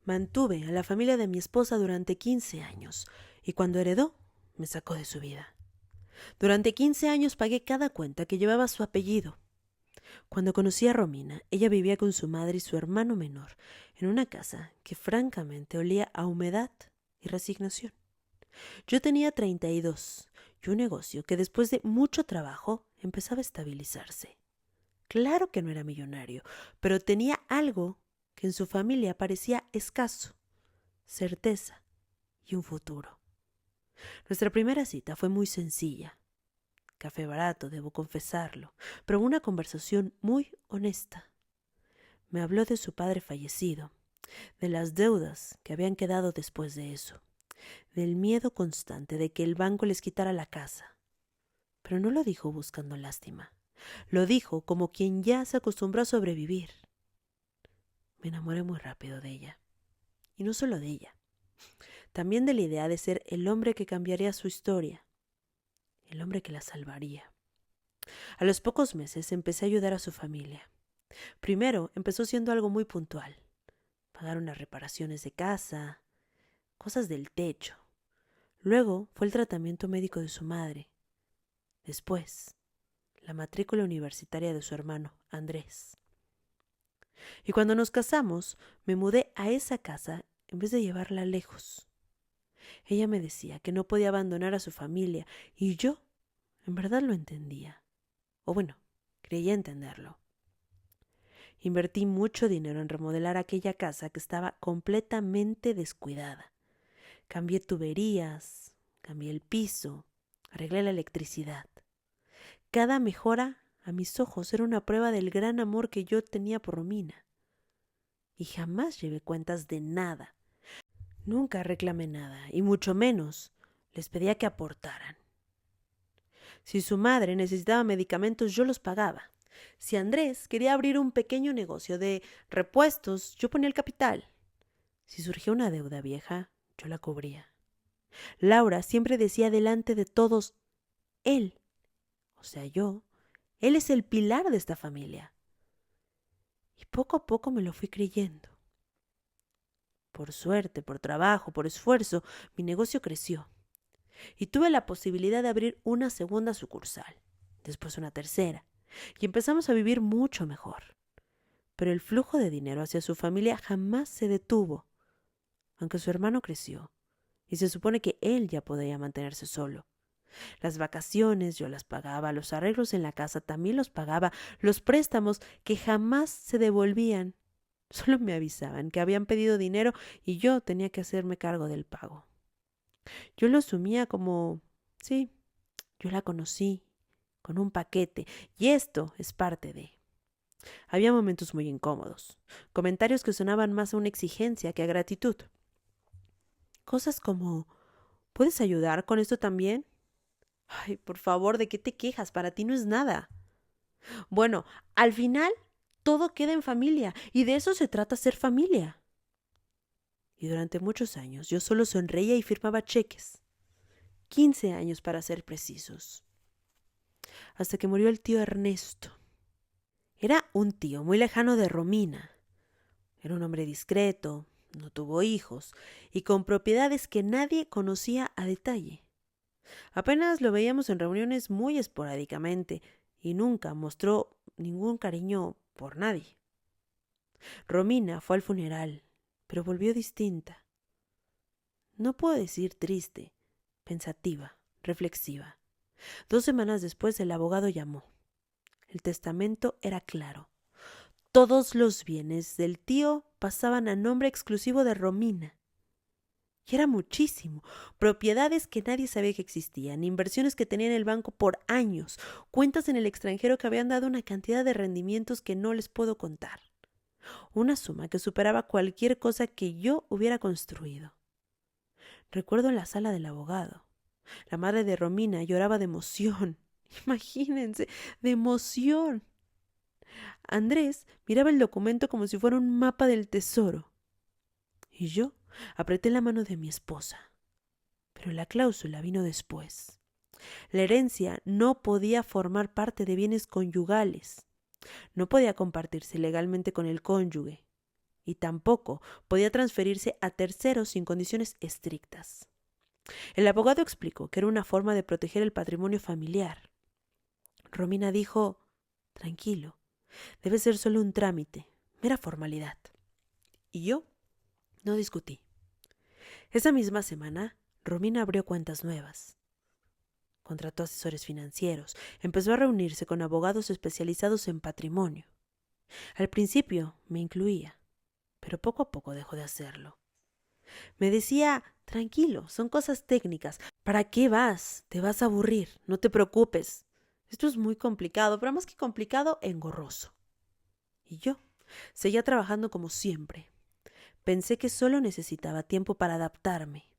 Mantuve a la familia de mi esposa durante 15 años y cuando heredó, me sacó de su vida. Durante 15 años pagué cada cuenta que llevaba su apellido. Cuando conocí a Romina, ella vivía con su madre y su hermano menor en una casa que francamente olía a humedad y resignación. Yo tenía 32 y un negocio que después de mucho trabajo empezaba a estabilizarse. Claro que no era millonario, pero tenía algo que en su familia parecía escaso: certeza y un futuro. Nuestra primera cita fue muy sencilla. Café barato, debo confesarlo, pero una conversación muy honesta. Me habló de su padre fallecido, de las deudas que habían quedado después de eso, del miedo constante de que el banco les quitara la casa. Pero no lo dijo buscando lástima. Lo dijo como quien ya se acostumbró a sobrevivir. Me enamoré muy rápido de ella. Y no solo de ella, también de la idea de ser el hombre que cambiaría su historia, el hombre que la salvaría. A los pocos meses empecé a ayudar a su familia. Primero empezó siendo algo muy puntual: pagar unas reparaciones de casa, cosas del techo. Luego fue el tratamiento médico de su madre. Después, la matrícula universitaria de su hermano, Andrés. Y cuando nos casamos, me mudé a esa casa en vez de llevarla lejos. Ella me decía que no podía abandonar a su familia y yo, en verdad, lo entendía. O bueno, creía entenderlo. Invertí mucho dinero en remodelar aquella casa que estaba completamente descuidada. Cambié tuberías, cambié el piso, arreglé la electricidad. Cada mejora, a mis ojos, era una prueba del gran amor que yo tenía por Romina. Y jamás llevé cuentas de nada. Nunca reclamé nada, y mucho menos les pedía que aportaran. Si su madre necesitaba medicamentos, yo los pagaba. Si Andrés quería abrir un pequeño negocio de repuestos, yo ponía el capital. Si surgía una deuda vieja, yo la cubría. Laura siempre decía delante de todos: él, o sea yo, él es el pilar de esta familia. Y poco a poco me lo fui creyendo. Por suerte, por trabajo, por esfuerzo, mi negocio creció. Y tuve la posibilidad de abrir una segunda sucursal, después una tercera, y empezamos a vivir mucho mejor. Pero el flujo de dinero hacia su familia jamás se detuvo, aunque su hermano creció, y se supone que él ya podía mantenerse solo. Las vacaciones yo las pagaba, los arreglos en la casa también los pagaba, los préstamos que jamás se devolvían. Solo me avisaban que habían pedido dinero y yo tenía que hacerme cargo del pago. Yo lo asumía como: sí, yo la conocí, con un paquete, y esto es parte de. Había momentos muy incómodos, comentarios que sonaban más a una exigencia que a gratitud. Cosas como: ¿puedes ayudar con esto también? Ay, por favor, ¿de qué te quejas? Para ti no es nada. Bueno, al final todo queda en familia, y de eso se trata ser familia. Y durante muchos años yo solo sonreía y firmaba cheques. 15 años para ser precisos. Hasta que murió el tío Ernesto. Era un tío muy lejano de Romina. Era un hombre discreto, no tuvo hijos y con propiedades que nadie conocía a detalle. Apenas lo veíamos en reuniones muy esporádicamente y nunca mostró ningún cariño por nadie. Romina fue al funeral, pero volvió distinta. No puedo decir triste, pensativa, reflexiva. 2 semanas después el abogado llamó. El testamento era claro. Todos los bienes del tío pasaban a nombre exclusivo de Romina. Y era muchísimo. Propiedades que nadie sabía que existían, inversiones que tenía en el banco por años, cuentas en el extranjero que habían dado una cantidad de rendimientos que no les puedo contar. Una suma que superaba cualquier cosa que yo hubiera construido. Recuerdo en la sala del abogado. La madre de Romina lloraba de emoción. Imagínense, de emoción. Andrés miraba el documento como si fuera un mapa del tesoro. Y yo apreté la mano de mi esposa. Pero la cláusula vino después. La herencia no podía formar parte de bienes conyugales. No podía compartirse legalmente con el cónyuge. y tampoco podía transferirse a terceros sin condiciones estrictas. El abogado explicó que era una forma de proteger el patrimonio familiar. Romina dijo: tranquilo, debe ser solo un trámite, mera formalidad. Y yo no discutí. Esa misma semana, Romina abrió cuentas nuevas. Contrató asesores financieros, empezó a reunirse con abogados especializados en patrimonio. Al principio me incluía, pero poco a poco dejó de hacerlo. Me decía: tranquilo, son cosas técnicas. ¿Para qué vas? Te vas a aburrir, no te preocupes. Esto es muy complicado, pero más que complicado, engorroso. Y yo seguía trabajando como siempre. Pensé que solo necesitaba tiempo para adaptarme.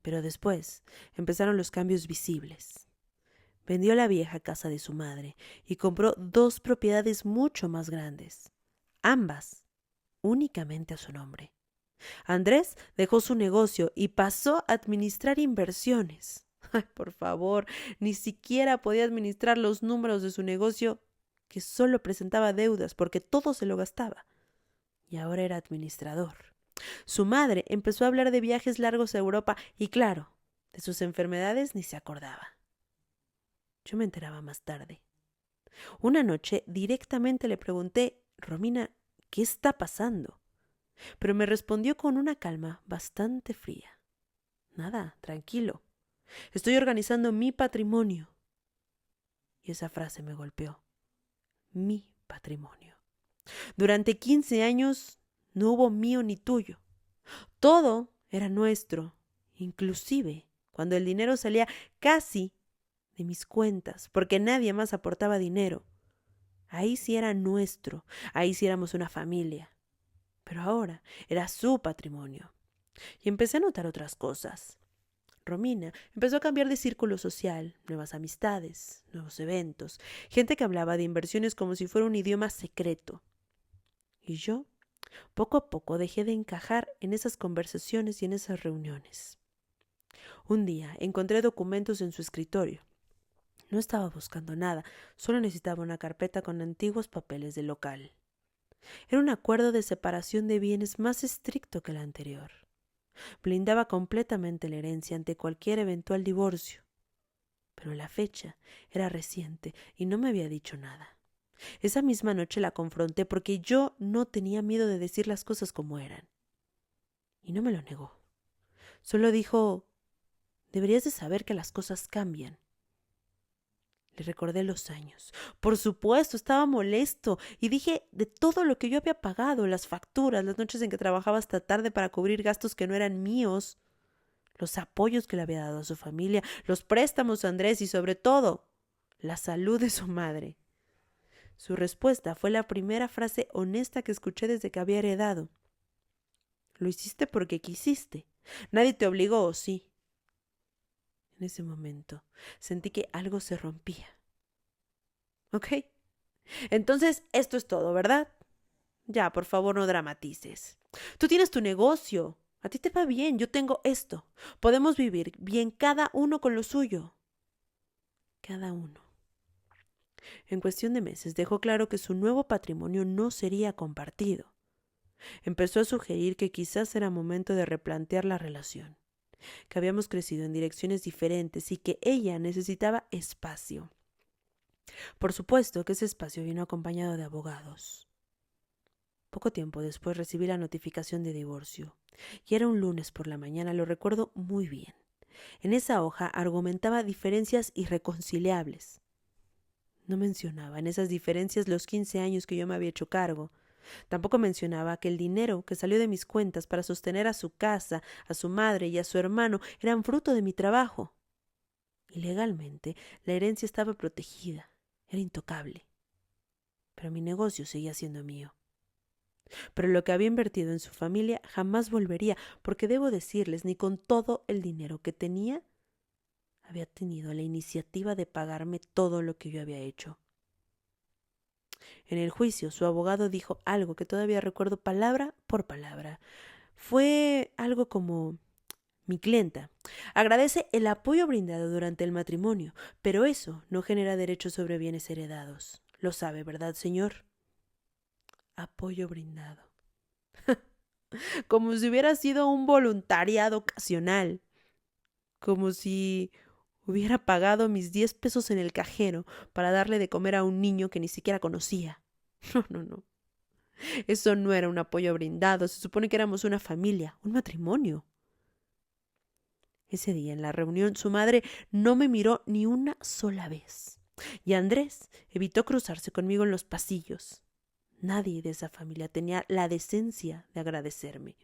Pero después empezaron los cambios visibles. Vendió la vieja casa de su madre y compró 2 propiedades mucho más grandes, ambas únicamente a su nombre. Andrés dejó su negocio y pasó a administrar inversiones. Ay, por favor, ni siquiera podía administrar los números de su negocio, que solo presentaba deudas porque todo se lo gastaba. Y ahora era administrador. Su madre empezó a hablar de viajes largos a Europa y, claro, de sus enfermedades ni se acordaba. Yo me enteraba más tarde. Una noche directamente le pregunté: Romina, ¿qué está pasando? Pero me respondió con una calma bastante fría: nada, tranquilo. Estoy organizando mi patrimonio. Y esa frase me golpeó. Mi patrimonio. Durante 15 años no hubo mío ni tuyo. Todo era nuestro, inclusive cuando el dinero salía casi de mis cuentas, porque nadie más aportaba dinero. Ahí sí era nuestro, ahí sí éramos una familia. Pero ahora era su patrimonio. Y empecé a notar otras cosas. Romina empezó a cambiar de círculo social, nuevas amistades, nuevos eventos, gente que hablaba de inversiones como si fuera un idioma secreto. Y yo, poco a poco, dejé de encajar en esas conversaciones y en esas reuniones. Un día encontré documentos en su escritorio. No estaba buscando nada, solo necesitaba una carpeta con antiguos papeles del local. Era un acuerdo de separación de bienes más estricto que el anterior. Blindaba completamente la herencia ante cualquier eventual divorcio. Pero la fecha era reciente y no me había dicho nada. Esa misma noche la confronté porque yo no tenía miedo de decir las cosas como eran. Y no me lo negó. Solo dijo: deberías de saber que las cosas cambian. Le recordé los años. Por supuesto, estaba molesto y dije de todo lo que yo había pagado, las facturas, las noches en que trabajaba hasta tarde para cubrir gastos que no eran míos, los apoyos que le había dado a su familia, los préstamos a Andrés y sobre todo, la salud de su madre. Su respuesta fue la primera frase honesta que escuché desde que había heredado. Lo hiciste porque quisiste. Nadie te obligó, ¿o sí? En ese momento sentí que algo se rompía. ¿Ok? Entonces, esto es todo, ¿verdad? Ya, por favor, no dramatices. Tú tienes tu negocio. A ti te va bien, yo tengo esto. Podemos vivir bien cada uno con lo suyo. Cada uno. En cuestión de meses dejó claro que su nuevo patrimonio no sería compartido. Empezó a sugerir que quizás era momento de replantear la relación, que habíamos crecido en direcciones diferentes y que ella necesitaba espacio. Por supuesto que ese espacio vino acompañado de abogados. Poco tiempo después recibí la notificación de divorcio, y era un lunes por la mañana, lo recuerdo muy bien. En esa hoja argumentaba diferencias irreconciliables. No mencionaba en esas diferencias los 15 años que yo me había hecho cargo. Tampoco mencionaba que el dinero que salió de mis cuentas para sostener a su casa, a su madre y a su hermano eran fruto de mi trabajo. Y legalmente la herencia estaba protegida, era intocable. Pero mi negocio seguía siendo mío. Pero lo que había invertido en su familia jamás volvería, porque debo decirles, ni con todo el dinero que tenía, había tenido la iniciativa de pagarme todo lo que yo había hecho. En el juicio, su abogado dijo algo que todavía recuerdo palabra por palabra. Fue algo como: mi clienta agradece el apoyo brindado durante el matrimonio, pero eso no genera derechos sobre bienes heredados. Lo sabe, ¿verdad, señor? Apoyo brindado. como si hubiera sido un voluntariado ocasional, como si hubiera pagado mis 10 pesos en el cajero para darle de comer a un niño que ni siquiera conocía. No, no, no. Eso no era un apoyo brindado, se supone que éramos una familia, un matrimonio. Ese día en la reunión su madre no me miró ni una sola vez. Y Andrés evitó cruzarse conmigo en los pasillos. Nadie de esa familia tenía la decencia de agradecerme,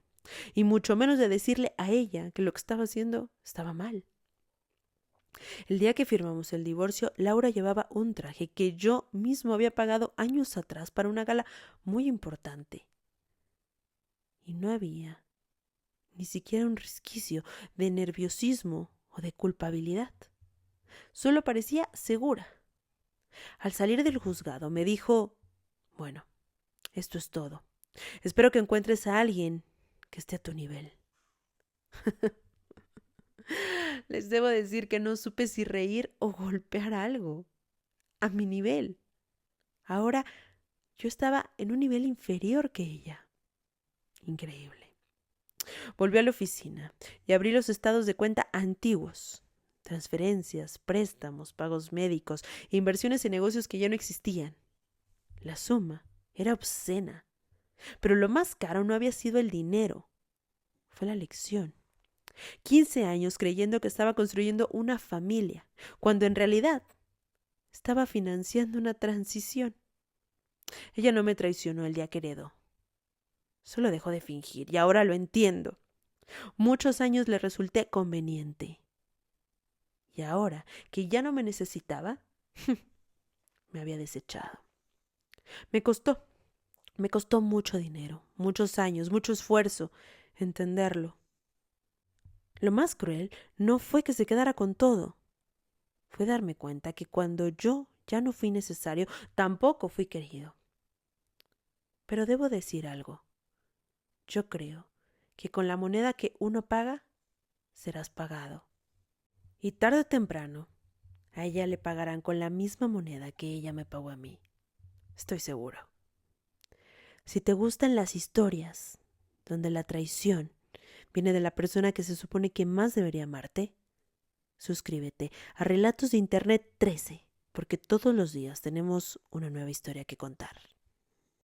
y mucho menos de decirle a ella que lo que estaba haciendo estaba mal. El día que firmamos el divorcio, Laura llevaba un traje que yo mismo había pagado años atrás para una gala muy importante. Y no había ni siquiera un resquicio de nerviosismo o de culpabilidad. Solo parecía segura. Al salir del juzgado me dijo: bueno, esto es todo. Espero que encuentres a alguien que esté a tu nivel. Les debo decir que no supe si reír o golpear algo. A mi nivel. Ahora yo estaba en un nivel inferior que ella. Increíble. Volví a la oficina y abrí los estados de cuenta antiguos. Transferencias, préstamos, pagos médicos, inversiones en negocios que ya no existían. La suma era obscena. Pero lo más caro no había sido el dinero. Fue la lección. 15 años creyendo que estaba construyendo una familia, cuando en realidad estaba financiando una transición. Ella no me traicionó el día que heredó. Solo dejó de fingir y ahora lo entiendo. Muchos años le resulté conveniente. Y ahora que ya no me necesitaba, me había desechado. Me costó mucho dinero, muchos años, mucho esfuerzo entenderlo. Lo más cruel no fue que se quedara con todo. Fue darme cuenta que cuando yo ya no fui necesario, tampoco fui querido. Pero debo decir algo. Yo creo que con la moneda que uno paga, serás pagado. Y tarde o temprano, a ella le pagarán con la misma moneda que ella me pagó a mí. Estoy seguro. Si te gustan las historias donde la traición viene de la persona que se supone que más debería amarte, suscríbete a Relatos de Internet 13, porque todos los días tenemos una nueva historia que contar.